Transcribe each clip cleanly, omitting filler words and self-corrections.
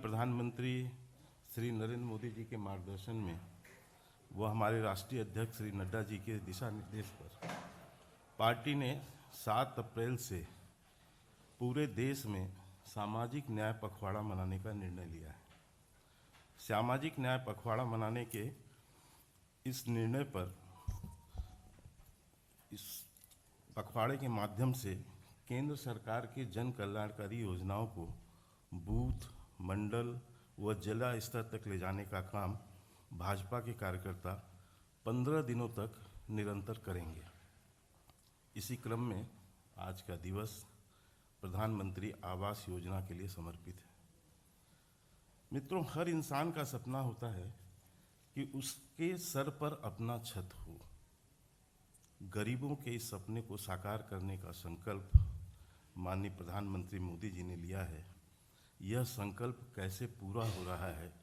प्रधानमंत्री श्री नरेंद्र मोदी जी के मार्गदर्शन में व हमारे राष्ट्रीय अध्यक्ष श्री नड्डा जी के दिशा निर्देश पर पार्टी ने 7 अप्रैल से पूरे देश में सामाजिक न्याय पखवाड़ा मनाने का निर्णय लिया है। सामाजिक न्याय पखवाड़ा मनाने के इस निर्णय पर इस पखवाड़े के माध्यम से केंद्र सरकार की जन कल्याणकारी योजनाओं को बूथ, मंडल व जिला स्तर तक ले जाने का काम भाजपा के कार्यकर्ता 15 दिनों तक निरंतर करेंगे। इसी क्रम में आज का दिवस प्रधानमंत्री आवास योजना के लिए समर्पित है। मित्रों, हर इंसान का सपना होता है कि उसके सर पर अपना छत हो। गरीबों के इस सपने को साकार करने का संकल्प माननीय प्रधानमंत्री मोदी जी ने लिया है। यह संकल्प कैसे पूरा हो रहा है,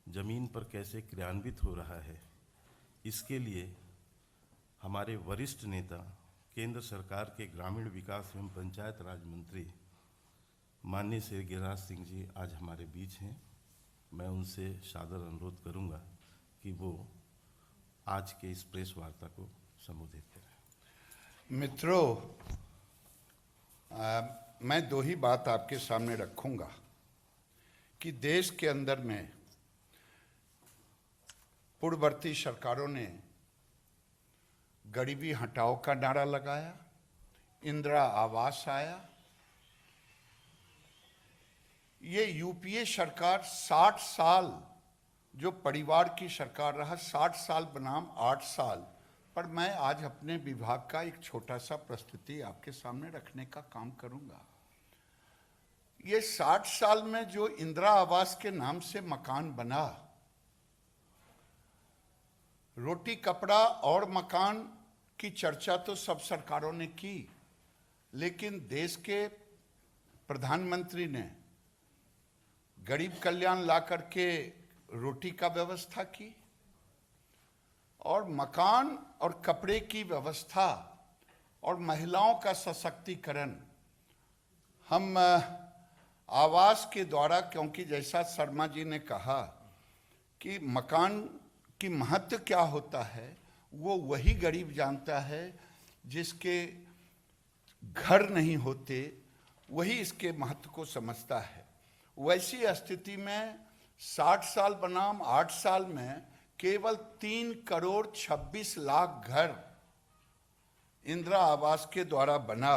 जमीन पर कैसे क्रियान्वित हो रहा है, इसके लिए हमारे वरिष्ठ नेता केंद्र सरकार के ग्रामीण विकास एवं पंचायत राज मंत्री माननीय श्री गिरिराज सिंह जी आज हमारे बीच हैं। मैं उनसे सादर अनुरोध करूंगा कि वो आज के इस प्रेस वार्ता को संबोधित करें। मित्रों, मैं 2 ही बात आपके सामने रखूंगा कि देश के अंदर में पूर्ववर्ती सरकारों ने गरीबी हटाओ का नारा लगाया, इंदिरा आवास आया। ये यूपीए सरकार 60 साल जो परिवार की सरकार रहा, 60 साल बनाम 8 साल पर मैं आज अपने विभाग का एक छोटा सा प्रस्तुति आपके सामने रखने का काम करूंगा। ये 60 साल में जो इंदिरा आवास के नाम से मकान बना, रोटी कपड़ा और मकान की चर्चा तो सब सरकारों ने की, लेकिन देश के प्रधानमंत्री ने गरीब कल्याण ला करके रोटी का व्यवस्था की और मकान और कपड़े की व्यवस्था और महिलाओं का सशक्तिकरण हम आवास के द्वारा, क्योंकि जैसा शर्मा जी ने कहा कि मकान की महत्व क्या होता है वो वही गरीब जानता है जिसके घर नहीं होते, वही इसके महत्व को समझता है। वैसी स्थिति में 60 साल बनाम 8 साल में केवल 3 करोड़ 26 लाख घर इंदिरा आवास के द्वारा बना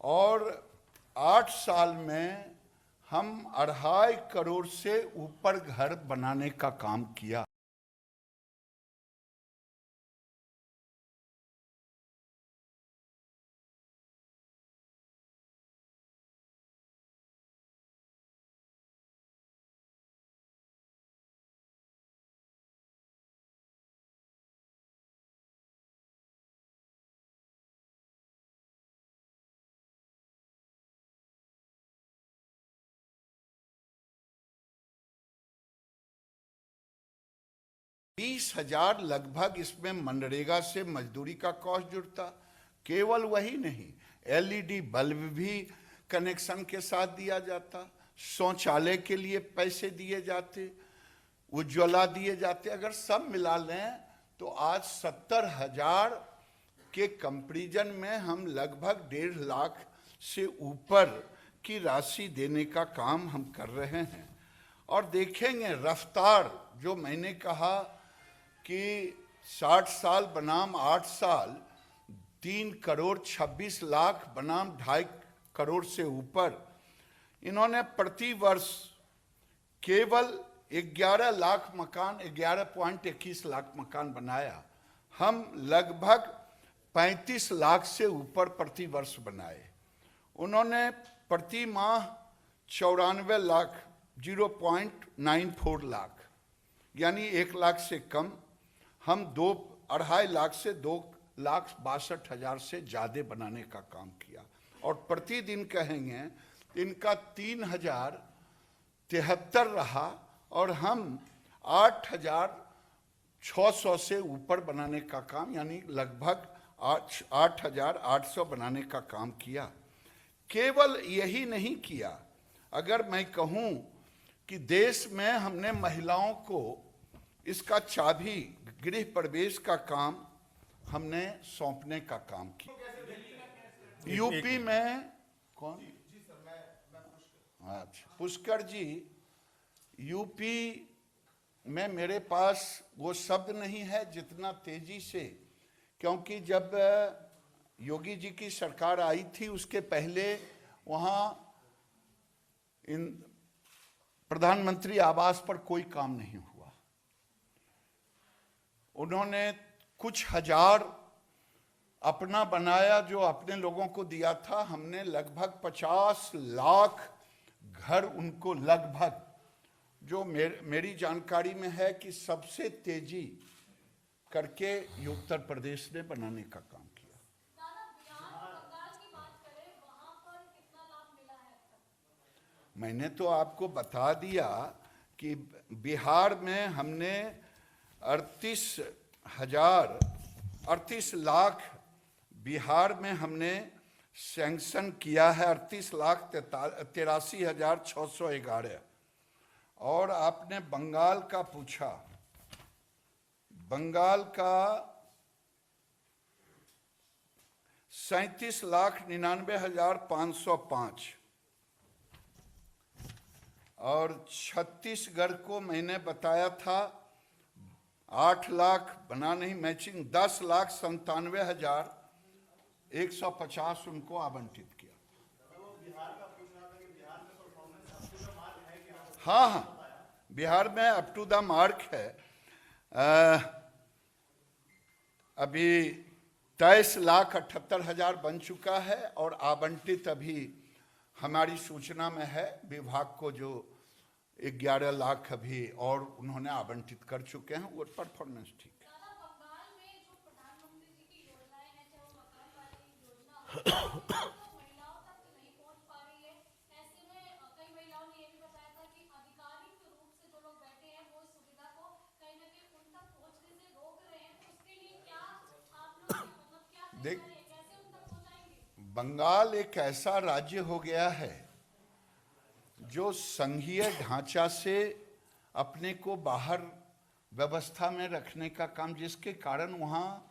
और 8 साल में हम 2.5 करोड़ से ऊपर घर बनाने का काम किया। $20,000 लगभग इसमें मनरेगा से मजदूरी का कॉस्ट जुड़ता। केवल वही नहीं, एलईडी बल्ब भी कनेक्शन के साथ दिया जाता, शौचालय के लिए पैसे दिए जाते, उज्ज्वला दिए जाते। अगर सब मिला लें तो आज 70,000 के कंपैरिजन में हम लगभग 1.5 लाख से ऊपर की राशि देने का काम हम कर रहे हैं। और देखेंगे रफ्तार, जो मैंने कहा कि 60 साल बनाम 8 साल, 3 करोड़ 26 लाख बनाम 2.5 करोड़ से ऊपर, इन्होंने प्रति वर्ष केवल 11 लाख मकान, 11.21 लाख मकान बनाया। हम लगभग 35 लाख से ऊपर प्रति वर्ष बनाए। उन्होंने प्रति माह 94 लाख 0.94 लाख यानी 1 लाख से कम, हम 2.5 लाख से 2,62,000 से ज़्यादा बनाने का काम किया। और प्रतिदिन कहेंगे इनका 3,073 रहा और हम 8,600 से ऊपर बनाने का काम, यानी लगभग 8,800 बनाने का काम किया। केवल यही नहीं किया, अगर मैं कहूँ कि देश में हमने महिलाओं को इसका चाबी गृह प्रवेश का काम हमने सौंपने का काम किया। यूपी में कौन? अच्छा, पुष्कर जी, यूपी में मेरे पास वो शब्द नहीं है जितना तेजी से, क्योंकि जब योगी जी की सरकार आई थी उसके पहले वहाँ इन प्रधानमंत्री आवास पर कोई काम नहीं हुआ। उन्होंने कुछ हजार अपना बनाया, जो अपने लोगों को दिया था। हमने लगभग 50 लाख घर उनको, लगभग, जो मेरी जानकारी में है कि सबसे तेजी करके ये उत्तर प्रदेश ने बनाने का काम किया। मैंने तो आपको बता दिया कि बिहार में हमने 38 लाख बिहार में हमने सैंक्शन किया है, 38,83,611। और आपने बंगाल का पूछा, बंगाल का 37,99,505। और छत्तीसगढ़ को मैंने बताया था 8 लाख बना नहीं, मैचिंग 10,97,150 उनको आवंटित किया। हाँ हाँ, बिहार में अप टू द मार्क है। अभी 23,78,000 बन चुका है और आवंटित अभी हमारी सूचना में है विभाग को जो 11 लाख अभी और उन्होंने आवंटित कर चुके हैं। वो परफॉर्मेंस ठीक है। बंगाल में जो प्रधानमंत्री जी की योजनाएं हैं, चाहे वो मकान वाली योजना हो, तो महिलाओं तक नहीं पहुंच पा रही है। ऐसे में कई महिलाओं ने ये भी बताया था कि आधिकारिक रूप से जो लोग बैठे हैं वो इस सुविधा को कहीं ना कहीं उन तक पहुंचने से रोक रहे हैं। तो उसके लिए क्या आप लोग क्या तय देख, करें, कैसे उन तक पहुंचाएंगे? बंगाल एक ऐसा राज्य हो गया है जो संघीय ढांचा से अपने को बाहर व्यवस्था में रखने का काम, जिसके कारण वहाँ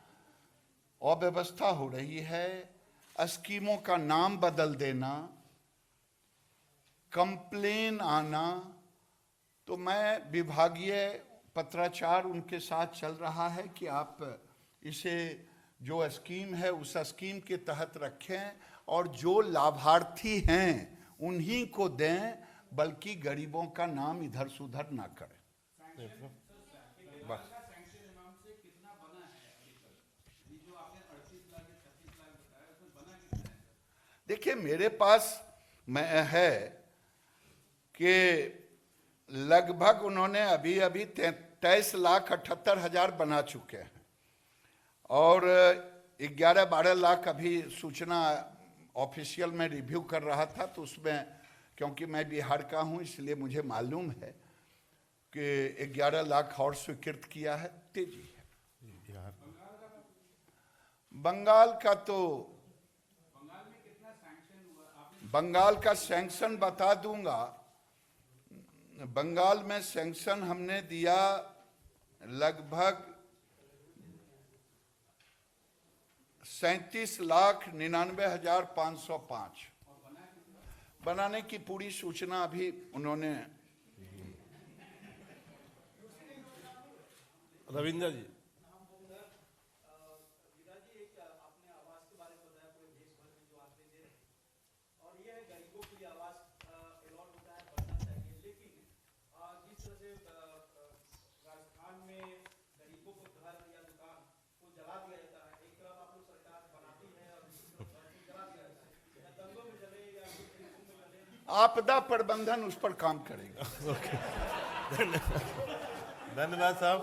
अव्यवस्था हो रही है। स्कीमों का नाम बदल देना, कंप्लेन आना। तो मैं विभागीय पत्राचार उनके साथ चल रहा है कि आप इसे जो स्कीम है उस स्कीम के तहत रखें और जो लाभार्थी हैं उन्हीं को दें, बल्कि गरीबों का नाम इधर से उधर ना करें। बस देखिए, मेरे पास मैं है कि लगभग उन्होंने अभी 23,78,000 बना चुके हैं और 11-12 लाख अभी सूचना ऑफिशियल में रिव्यू कर रहा था। तो उसमें, क्योंकि मैं बिहार का हूं इसलिए मुझे मालूम है कि 11 लाख और स्वीकृत किया है। तेजी है। बंगाल का तो बंगाल का सैंक्शन बता दूंगा। बंगाल में सैंक्शन हमने दिया लगभग 37,99,505। बनाने की पूरी सूचना अभी उन्होंने। रविंद्र जी, आपदा प्रबंधन उस पर काम करेगा। धन्यवाद साहब।